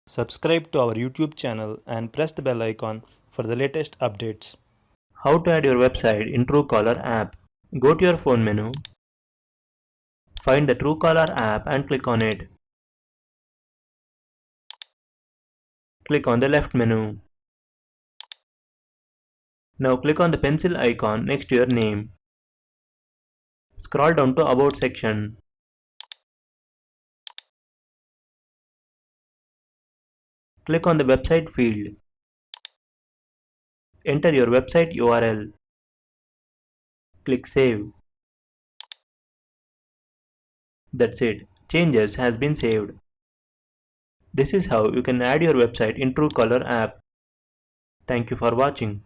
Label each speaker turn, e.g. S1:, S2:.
S1: Subscribe to our YouTube channel and press the bell icon for the latest updates. How to add your website in Truecaller app. Go to your phone menu, find the Truecaller app and click on it. Click on the left menu. Now click on the pencil icon next to your name. Scroll down to About section. Click on the website field. Enter your website URL. Click Save. That's it. Changes has been saved. This is how you can add your website in Truecaller app. Thank you for watching.